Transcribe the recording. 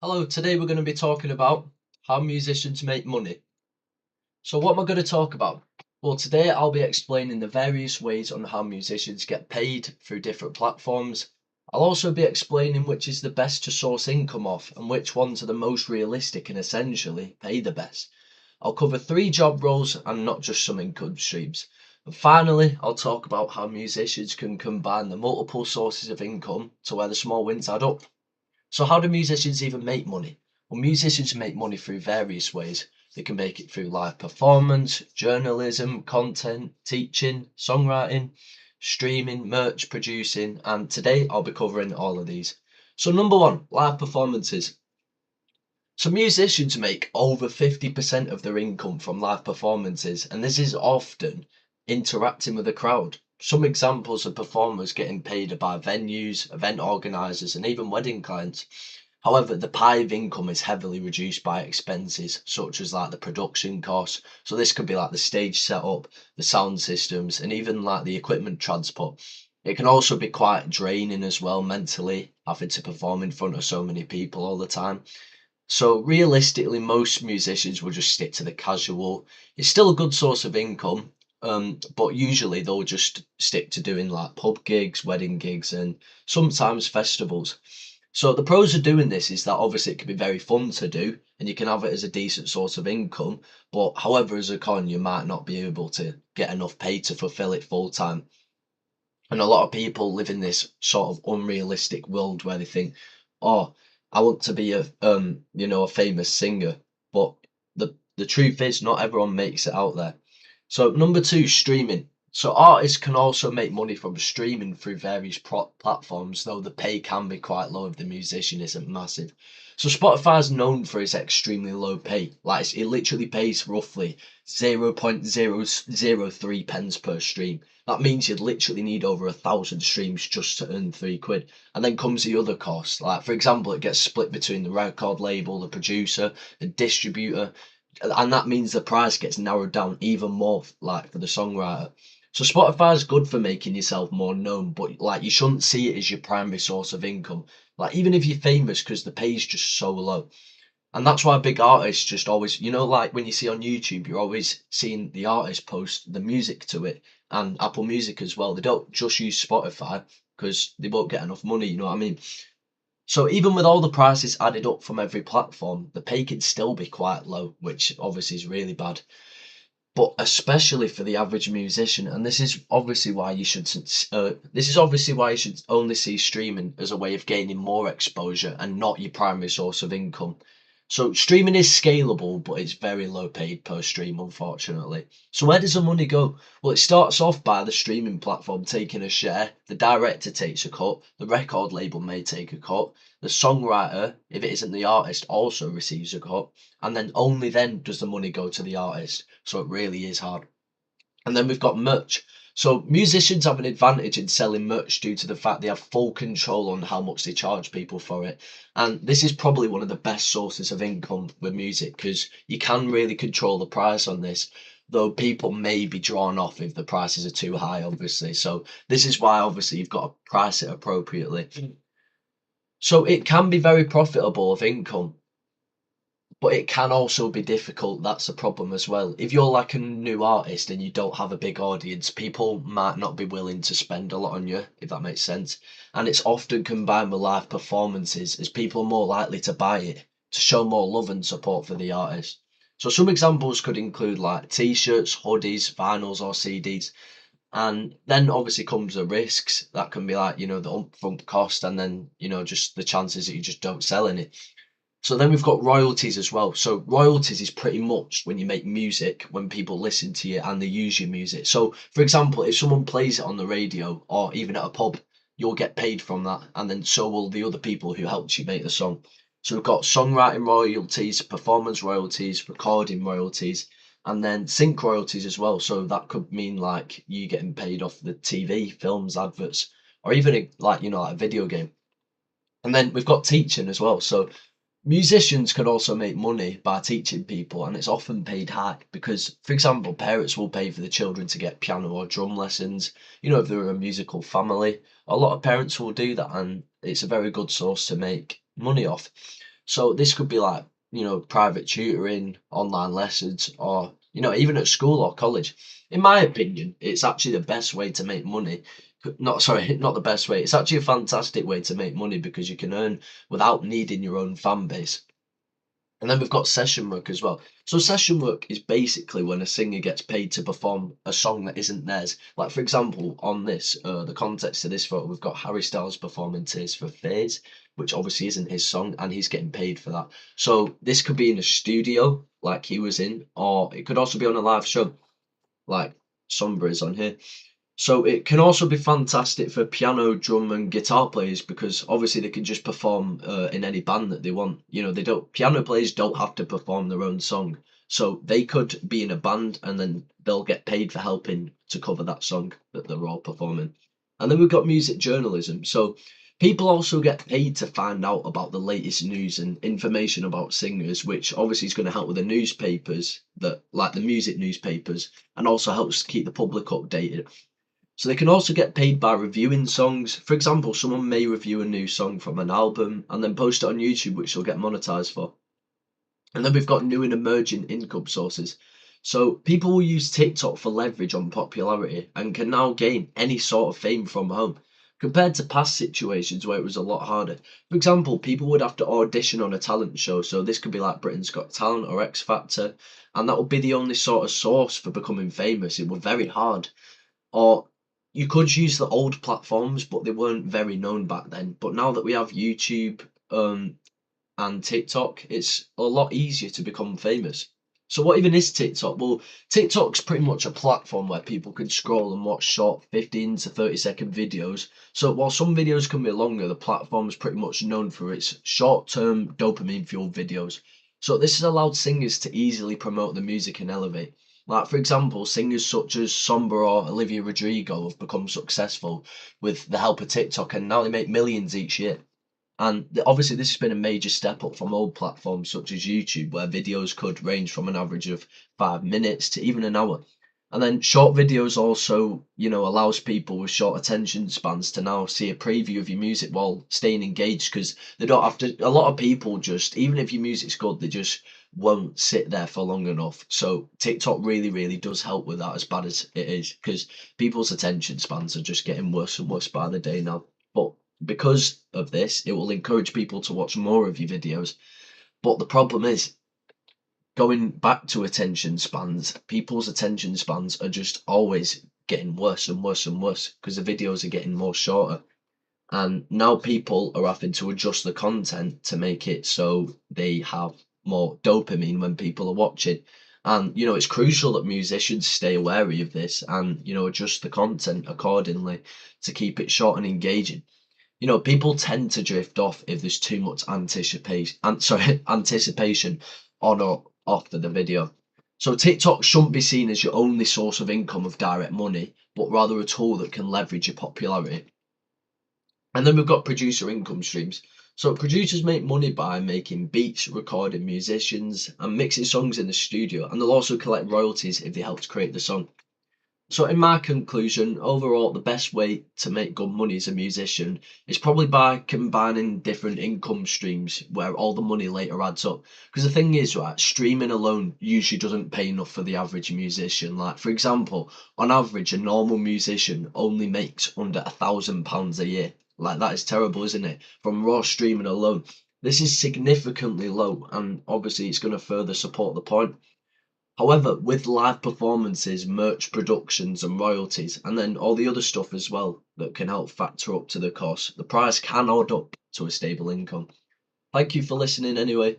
Hello, today we're going to be talking about how musicians make money. So, what am I going to talk about? Well, today I'll be explaining the various ways on how musicians get paid through different platforms. I'll also be explaining which is the best to source income off and which ones are the most realistic and essentially pay the best. I'll cover three job roles and not just some income streams. And finally, I'll talk about how musicians can combine the multiple sources of income to where the small wins add up. So how do musicians even make money? Well, musicians make money through various ways. They can make it through live performance, journalism, content, teaching, songwriting, streaming, merch producing, and today I'll be covering all of these. So number one, live performances. So musicians make over 50% of their income from live performances, and this is often interacting with the crowd. Some examples of performers getting paid by venues, event organisers, and even wedding clients. However, the pie of income is heavily reduced by expenses such as like the production costs. So this could be like the stage setup, the sound systems, and even like the equipment transport. It can also be quite draining as well mentally, having to perform in front of so many people all the time. So realistically, most musicians will just stick to the casual. It's still a good source of income, but usually they'll just stick to doing like pub gigs, wedding gigs, and sometimes festivals. So the pros of doing this is that obviously it can be very fun to do, and you can have it as a decent source of income. But however, as a con, you might not be able to get enough pay to fulfill it full time. And a lot of people live in this sort of unrealistic world where they think, oh, I want to be a famous singer. But the truth is not everyone makes it out there. So number two, streaming. So artists can also make money from streaming through various platforms, though the pay can be quite low if the musician isn't massive. So Spotify is known for its extremely low pay. Like it literally pays roughly 0.003 pence per stream. That means you'd literally need over 1,000 streams just to earn £3. And then comes the other cost. Like for example, it gets split between the record label, the producer, the distributor, and that means the price gets narrowed down even more like for the songwriter. So Spotify is good for making yourself more known, but like you shouldn't see it as your primary source of income. Like even if you're famous, because the pay is just so low. And that's why big artists just always, like when you see on YouTube, you're always seeing the artist post the music to it and Apple Music as well. They don't just use Spotify because they won't get enough money, you know what I mean? So even with all the prices added up from every platform, the pay can still be quite low, which obviously is really bad. But especially for the average musician, and this is obviously why you should only see streaming as a way of gaining more exposure and not your primary source of income. So streaming is scalable, but it's very low paid per stream, unfortunately. So where does the money go? Well, it starts off by the streaming platform taking a share, the director takes a cut, the record label may take a cut, the songwriter, if it isn't the artist, also receives a cut, and then only then does the money go to the artist. So it really is hard. And then we've got merch. So musicians have an advantage in selling merch due to the fact they have full control on how much they charge people for it. And this is probably one of the best sources of income with music because you can really control the price on this, though people may be drawn off if the prices are too high, obviously. So this is why obviously you've got to price it appropriately. So it can be very profitable of income, but it can also be difficult. That's a problem as well. If you're like a new artist and you don't have a big audience, people might not be willing to spend a lot on you, if that makes sense. And it's often combined with live performances, as people are more likely to buy it to show more love and support for the artist. So some examples could include like t-shirts, hoodies, vinyls, or CDs. And then obviously comes the risks. That can be like, the upfront cost and then, just the chances that you just don't sell any. So then we've got royalties as well. So royalties is pretty much when you make music, when people listen to you and they use your music. So for example, if someone plays it on the radio or even at a pub, you'll get paid from that, and then so will the other people who helped you make the song. So we've got songwriting royalties, performance royalties, recording royalties, and then sync royalties as well. So that could mean like you getting paid off the TV, films, adverts, or even like like a video game. And then we've got teaching as well. So musicians can also make money by teaching people, and it's often paid high because, for example, parents will pay for the children to get piano or drum lessons. If they're a musical family, a lot of parents will do that, and it's a very good source to make money off. So this could be like, private tutoring, online lessons, or, even at school or college. In my opinion, it's actually the best way to make money. Not sorry, not the best way. It's actually a fantastic way to make money because you can earn without needing your own fan base. And then we've got session work as well. So session work is basically when a singer gets paid to perform a song that isn't theirs. Like for example, on this, the context of this photo, we've got Harry Styles performing Tears for Fears, which obviously isn't his song, and he's getting paid for that. So this could be in a studio, like he was in, or it could also be on a live show, like Sombra is on here. So it can also be fantastic for piano, drum, and guitar players because obviously they can just perform in any band that they want. They don't. Piano players don't have to perform their own song, so they could be in a band and then they'll get paid for helping to cover that song that they're all performing. And then we've got music journalism. So people also get paid to find out about the latest news and information about singers, which obviously is going to help with the newspapers that like the music newspapers, and also helps keep the public updated. So they can also get paid by reviewing songs. For example, someone may review a new song from an album and then post it on YouTube, which they'll get monetized for. And then we've got new and emerging income sources. So people will use TikTok for leverage on popularity and can now gain any sort of fame from home. Compared to past situations where it was a lot harder. For example, people would have to audition on a talent show. So this could be like Britain's Got Talent or X Factor. And that would be the only sort of source for becoming famous. It was very hard. Or you could use the old platforms, but they weren't very known back then. But now that we have YouTube and TikTok, it's a lot easier to become famous. So what even is TikTok? Well, TikTok's pretty much a platform where people can scroll and watch short 15 to 30-second videos. So while some videos can be longer, the platform is pretty much known for its short-term dopamine-fueled videos. So this has allowed singers to easily promote the music and elevate. Like for example, singers such as Sombra or Olivia Rodrigo have become successful with the help of TikTok, and now they make millions each year. And obviously, this has been a major step up from old platforms such as YouTube, where videos could range from an average of 5 minutes to even an hour. And then short videos also, allows people with short attention spans to now see a preview of your music while staying engaged because they don't have to. A lot of people just, even if your music's good, they just won't sit there for long enough. So TikTok really, really does help with that, as bad as it is, because people's attention spans are just getting worse and worse by the day now. But because of this, it will encourage people to watch more of your videos. But the problem is, going back to attention spans, people's attention spans are just always getting worse and worse and worse because the videos are getting more shorter. And now people are having to adjust the content to make it so they have more dopamine when people are watching. And, it's crucial that musicians stay wary of this and, adjust the content accordingly to keep it short and engaging. People tend to drift off if there's too much anticipation on or after the video. So TikTok shouldn't be seen as your only source of income of direct money, but rather a tool that can leverage your popularity. And then we've got producer income streams. So producers make money by making beats, recording musicians, and mixing songs in the studio, and they'll also collect royalties if they help to create the song. So in my conclusion, overall, the best way to make good money as a musician is probably by combining different income streams where all the money later adds up. Because the thing is, right, streaming alone usually doesn't pay enough for the average musician. Like, for example, on average, a normal musician only makes under £1,000 a year. Like, that is terrible, isn't it? From raw streaming alone. This is significantly low, and obviously it's going to further support the point. However, with live performances, merch productions, and royalties, and then all the other stuff as well that can help factor up to the cost, the price can add up to a stable income. Thank you for listening anyway.